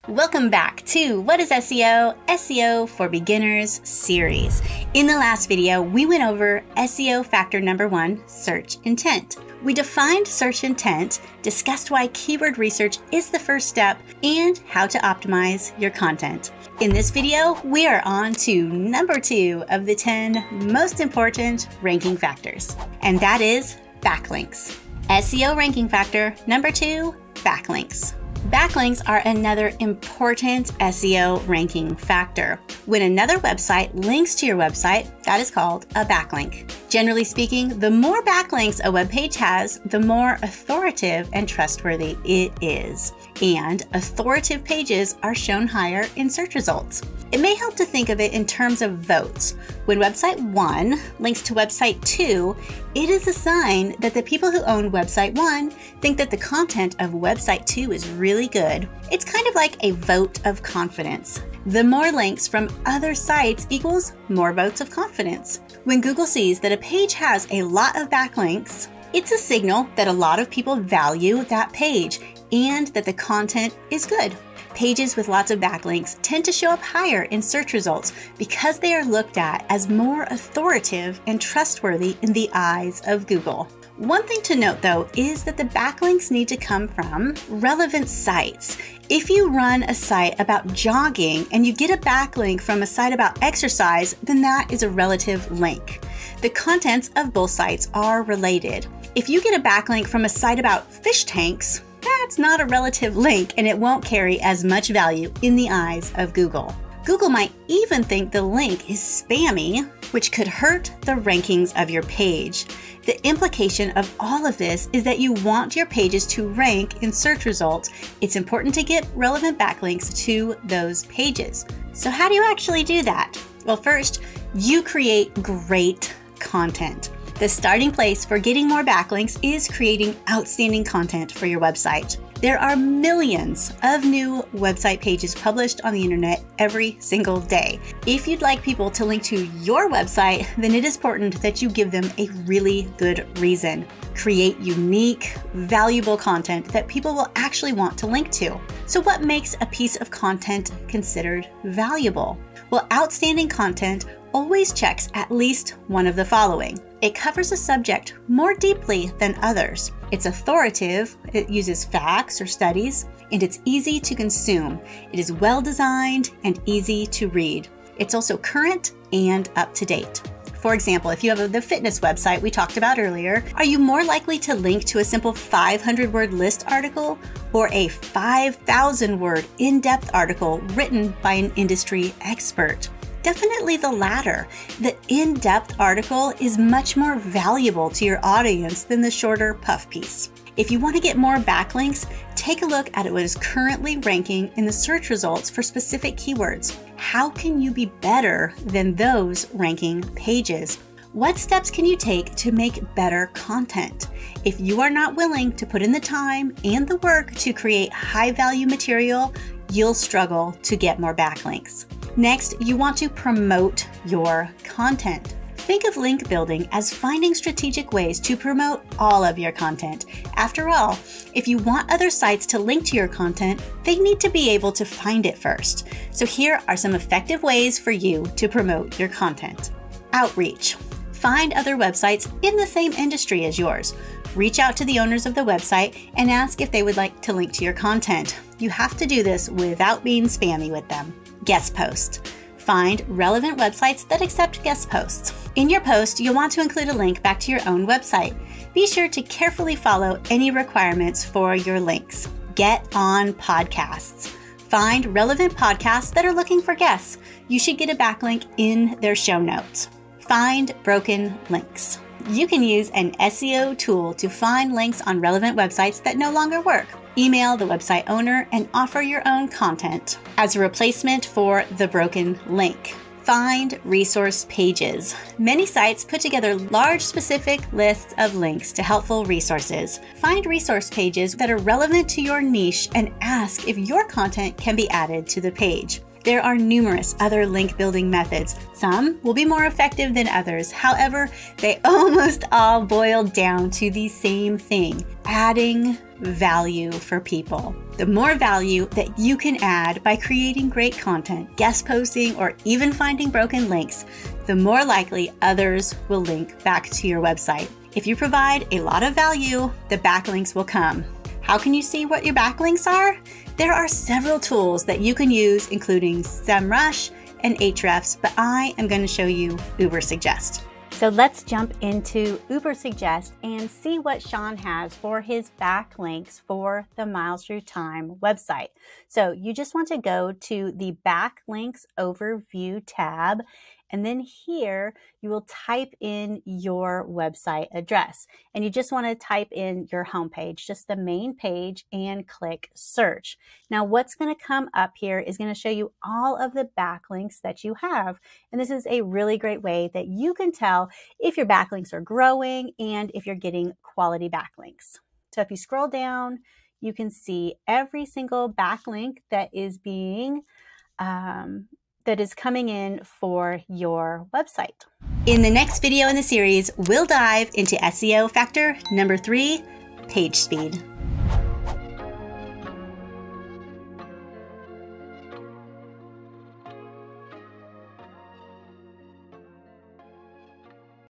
Welcome back to What is SEO? SEO for Beginners series. In the last video, we went over SEO factor number 1, search intent. We defined search intent, discussed why keyword research is the first step, and how to optimize your content. In this video, we are on to number 2 of the 10 most important ranking factors, and that is backlinks. SEO ranking factor number 2, backlinks. Backlinks are another important SEO ranking factor. When another website links to your website, that is called a backlink. Generally speaking, the more backlinks a web page has, the more authoritative and trustworthy it is. And authoritative pages are shown higher in search results. It may help to think of it in terms of votes. When website 1 links to website 2, it is a sign that the people who own website 1 think that the content of website 2 is really good. It's kind of like a vote of confidence. The more links from other sites equals more votes of confidence. When Google sees that a page has a lot of backlinks, it's a signal that a lot of people value that page and that the content is good. Pages with lots of backlinks tend to show up higher in search results because they are looked at as more authoritative and trustworthy in the eyes of Google. One thing to note though is that the backlinks need to come from relevant sites. If you run a site about jogging and you get a backlink from a site about exercise, then that is a relative link. The contents of both sites are related. If you get a backlink from a site about fish tanks, that's not a relative link and it won't carry as much value in the eyes of Google. Google might even think the link is spammy, which could hurt the rankings of your page. The implication of all of this is that you want your pages to rank in search results. It's important to get relevant backlinks to those pages. So how do you actually do that? Well, first, you create great content. The starting place for getting more backlinks is creating outstanding content for your website. There are millions of new website pages published on the internet every single day. If you'd like people to link to your website, then it is important that you give them a really good reason. Create unique, valuable content that people will actually want to link to. So what makes a piece of content considered valuable? Well, outstanding content always checks at least one of the following. It covers a subject more deeply than others. It's authoritative, it uses facts or studies, and it's easy to consume. It is well designed and easy to read. It's also current and up to date. For example, if you have the fitness website we talked about earlier, are you more likely to link to a simple 500-word list article or a 5,000-word in-depth article written by an industry expert? Definitely the latter. The in-depth article is much more valuable to your audience than the shorter puff piece. If you want to get more backlinks, take a look at what is currently ranking in the search results for specific keywords. How can you be better than those ranking pages? What steps can you take to make better content? If you are not willing to put in the time and the work to create high-value material, you'll struggle to get more backlinks. Next, you want to promote your content. Think of link building as finding strategic ways to promote all of your content. After all, if you want other sites to link to your content, they need to be able to find it first. So here are some effective ways for you to promote your content. Outreach. Find other websites in the same industry as yours. Reach out to the owners of the website and ask if they would like to link to your content. You have to do this without being spammy with them. Guest post. Find relevant websites that accept guest posts. In your post, you'll want to include a link back to your own website. Be sure to carefully follow any requirements for your links. Get on podcasts. Find relevant podcasts that are looking for guests. You should get a backlink in their show notes. Find broken links. You can use an SEO tool to find links on relevant websites that no longer work. Email the website owner and offer your own content as a replacement for the broken link. Find resource pages. Many sites put together large specific lists of links to helpful resources. Find resource pages that are relevant to your niche and ask if your content can be added to the page. There are numerous other link building methods. Some will be more effective than others. However, they almost all boil down to the same thing: adding value for people. The more value that you can add by creating great content, guest posting, or even finding broken links, the more likely others will link back to your website. If you provide a lot of value, the backlinks will come. How can you see what your backlinks are? There are several tools that you can use, including SEMrush and Ahrefs, but I am going to show you Ubersuggest. So let's jump into Ubersuggest and see what Sean has for his backlinks for the Miles Through Time website. So you just want to go to the Backlinks Overview tab, and then here you will type in your website address. And you just want to type in your homepage, just the main page, and click search. Now what's going to come up here is going to show you all of the backlinks that you have. And this is a really great way that you can tell if your backlinks are growing and if you're getting quality backlinks. So if you scroll down, you can see every single backlink that is being that is coming in for your website. In the next video in the series, we'll dive into SEO factor number 3, page speed.